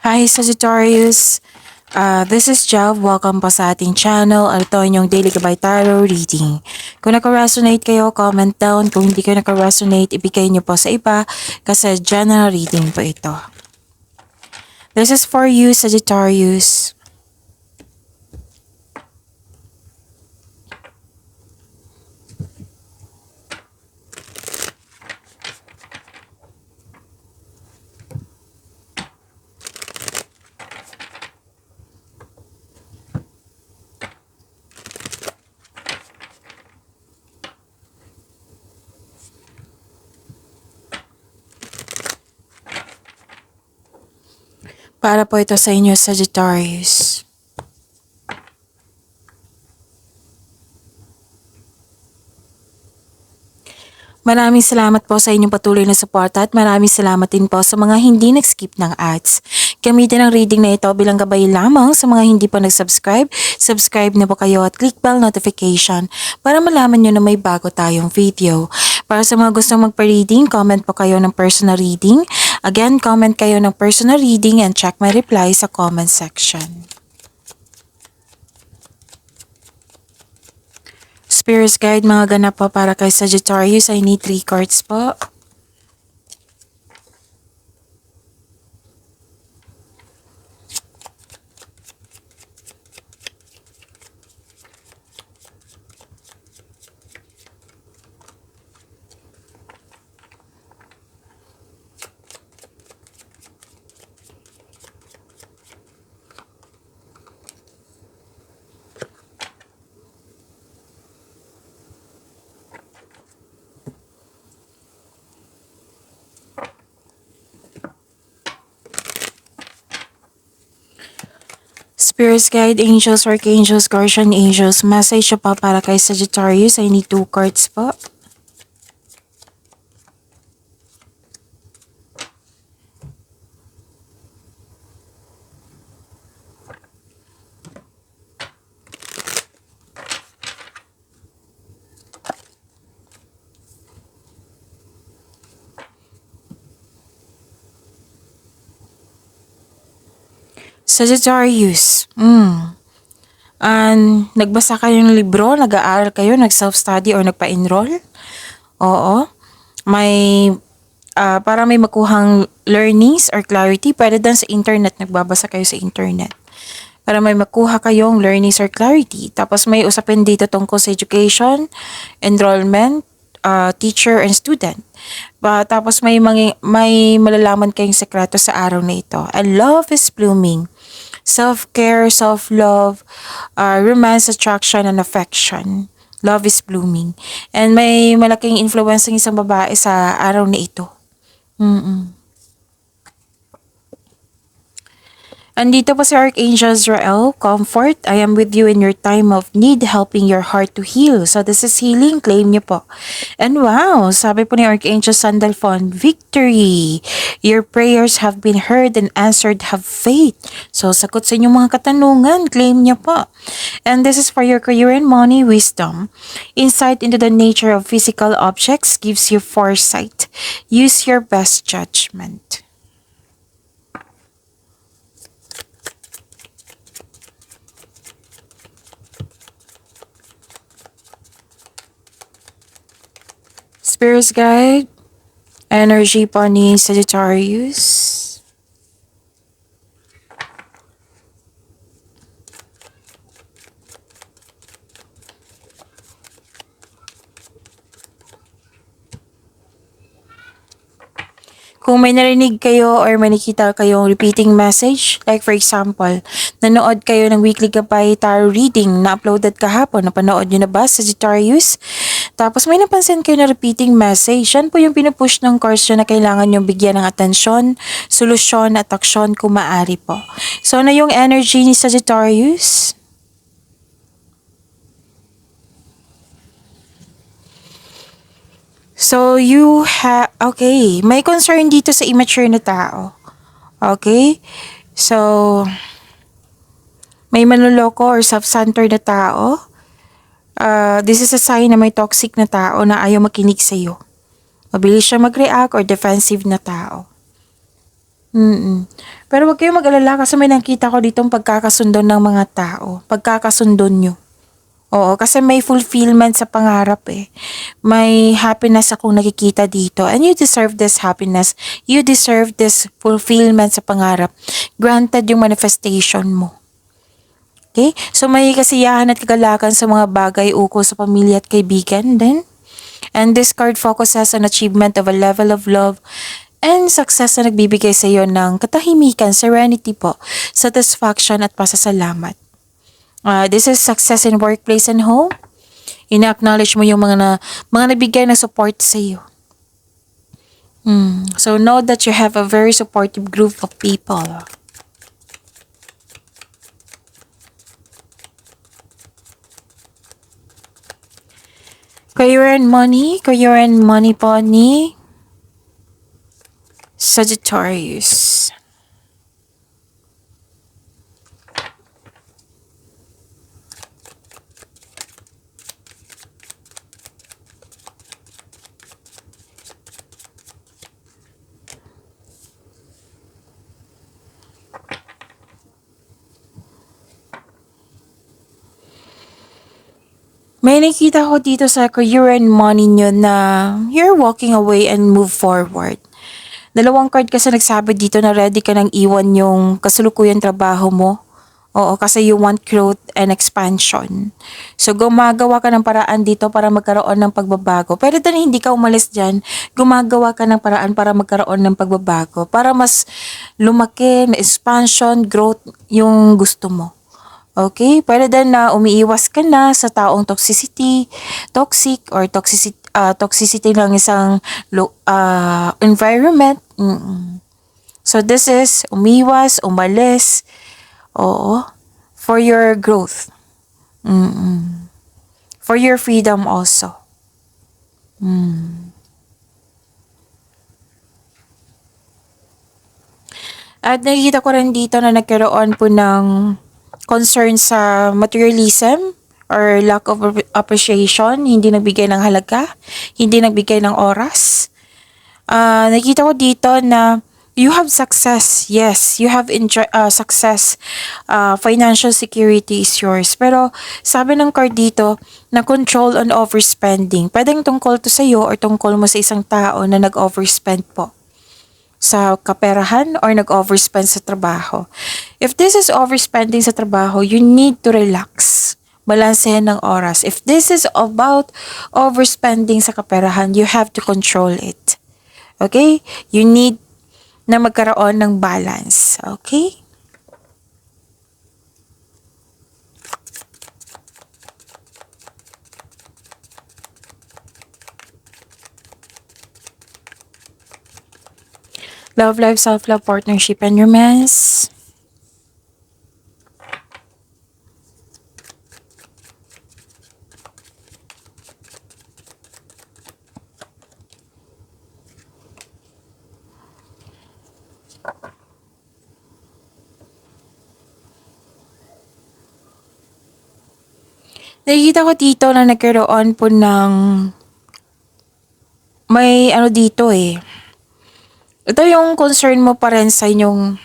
Hi Sagittarius! This is Jav. Welcome po sa ating channel. Ito inyong Daily Gabay Tarot Reading. Kung naka-resonate kayo, comment down. Kung hindi kayo naka-resonate, ibigay niyo po sa iba kasi general reading po ito. This is for you, Sagittarius. Para po ito sa inyo, Sagittarius. Maraming salamat po sa inyong patuloy na suporta at maraming salamat din po sa mga hindi nag-skip ng ads. Gamitin ang reading na ito bilang gabay lamang sa mga hindi pa nag-subscribe. Subscribe na po kayo at click bell notification para malaman nyo na may bago tayong video. Para sa mga gustong magpa-reading, comment po kayo ng personal reading. Again, comment kayo ng personal reading and check my reply sa comment section. Spirit Guide, mga ganap po para kay Sagittarius. I need 3 cards po. Spirits Guide, Angels, Archangels, Guardian Angels, message pa para kay Sagittarius. I need 2 cards po. Sagittarius, nagbasa kayo ng libro, nag-aaral kayo, nag-self-study or nagpa-enroll? Oo. Para may makuhang learnings or clarity, pwede din sa internet, nagbabasa kayo sa internet. Para may makuha kayong learnings or clarity. Tapos may usapin dito tungkol sa education, enrollment, teacher and student. Tapos may malalaman kayong sekreto sa araw na ito. And love is blooming. Self-care, self-love, romance, attraction, and affection. Love is blooming. And may malaking influence ng isang babae sa araw na ito. Andito po si Archangel Azrael, comfort. I am with you in your time of need, helping your heart to heal. So this is healing, claim niyo po. And wow, sabi po ni Archangel Sandalphon, victory. Your prayers have been heard and answered, have faith. So sagot sa inyong mga katanungan, claim niyo po. And this is for your career and money, wisdom. Insight into the nature of physical objects gives you foresight. Use your best judgment. Spirit Guide, energy po ni Sagittarius. Kung may narinig kayo or may nakita kayong repeating message, like for example, nanood kayo ng weekly Gabay Tarot Reading na uploaded kahapon, napanood nyo na ba, Sagittarius? Tapos may napansin kayo na repeating message, yan po yung pinupush ng cards na kailangan nyo bigyan ng atensyon, solusyon at aksyon kung maaari po. So ano yung energy ni Sagittarius? So, okay, may concern dito sa immature na tao. Okay? So, may manloloko or self-centered na tao. This is a sign na may toxic na tao na ayaw makinig sa'yo. Mabilis siya mag-react or defensive na tao. Mm. Pero wag kayong mag-alala kasi may nakita ko ditong pagkakasundo ng mga tao. Pagkakasundo nyo. Oo, kasi may fulfillment sa pangarap eh. May happiness akong nakikita dito. And you deserve this happiness. You deserve this fulfillment sa pangarap. Granted yung manifestation mo. Okay? So may kasiyahan at kagalakan sa mga bagay ukol sa pamilya at kaibigan din. And this card focuses on achievement of a level of love and success na nagbibigay sa iyo ng katahimikan, serenity po, satisfaction at pasasalamat. This is success in workplace and home. Ina-acknowledge mo yung mga nabigay na support sa iyo. So know that you have a very supportive group of people. Career and money po ni Sagittarius. May nakita ko dito sa career and money nyo na you're walking away and move forward. Dalawang card kasi nagsabi dito na ready ka nang iwan yung kasalukuyang trabaho mo. Oo, kasi you want growth and expansion. So, gumagawa ka ng paraan dito para magkaroon ng pagbabago. Pero din hindi ka umalis dyan, gumagawa ka ng paraan para magkaroon ng pagbabago. Para mas lumaki, na expansion, growth yung gusto mo. Okay? Pwede din na umiiwas ka na sa taong toxic or toxicity ng isang environment. So this is umiwas, umalis, oo, for your growth. For your freedom also. At nakikita ko rin dito na nagkaroon po ng concern sa materialism or lack of appreciation, hindi nagbigay ng halaga, hindi nagbigay ng oras. Nakita ko dito na you have success. Yes, you have success. Financial security is yours. Pero sabi ng card dito na control on overspending. Pwedeng tungkol to sa iyo or tungkol mo sa isang tao na nag-overspend po sa kaperahan or nag-overspend sa trabaho. If this is overspending sa trabaho, you need to relax. Balansehin ng oras. If this is about overspending sa kaperahan, you have to control it. Okay? You need na magkaroon ng balance. Okay? Love life, self-love, partnership, and romance. Nakikita ko dito na nagkaroon po ng may ano dito eh. Ito yung concern mo pa rin sa inyong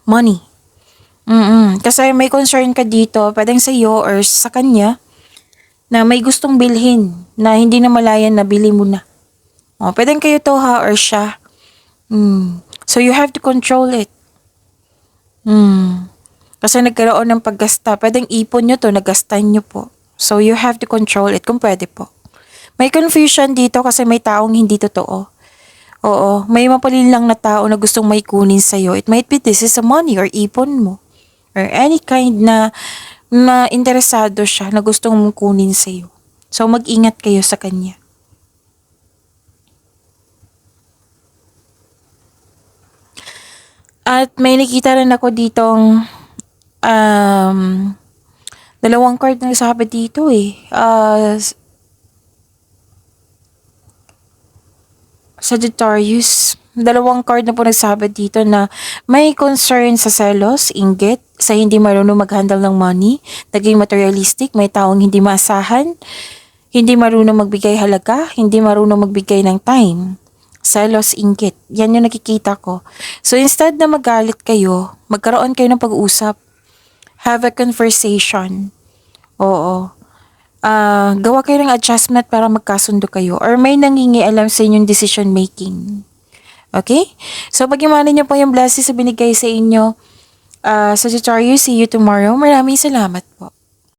money. Kasi may concern ka dito, pwedeng sa iyo or sa kanya, na may gustong bilhin na hindi na malayan na bili mo na. Pwedeng kayo to ha or siya. So you have to control it. Kasi nagkaroon ng paggasta. Pwedeng ipon nyo to, nagastan nyo po. So you have to control it kung pwede po. May confusion dito kasi may taong hindi totoo. Oo, may mapalin lang na tao na gustong may kunin sa'yo. It might be this is a money or ipon mo. Or any kind na interesado siya na gustong mong kunin sa'yo. So mag-ingat kayo sa kanya. At may nakita rin ako ditong dalawang card na sabi dito eh. Sagittarius, dalawang card na po nagsabi dito na may concern sa selos, inggit, sa hindi marunong mag-handle ng money, naging materialistic, may taong hindi maasahan, hindi marunong magbigay halaga, hindi marunong magbigay ng time. selos, inggit. Yan yung nakikita ko. So instead na magalit kayo, magkaroon kayo ng pag-uusap. Have a conversation. Oo. Gawa kayo ng adjustment para magkasundo kayo or may nangingialam sa inyong decision making. Okay? So, pag-imanin niyo po yung blessings na binigay sa inyo, Sagittarius. See you tomorrow. Maraming salamat po.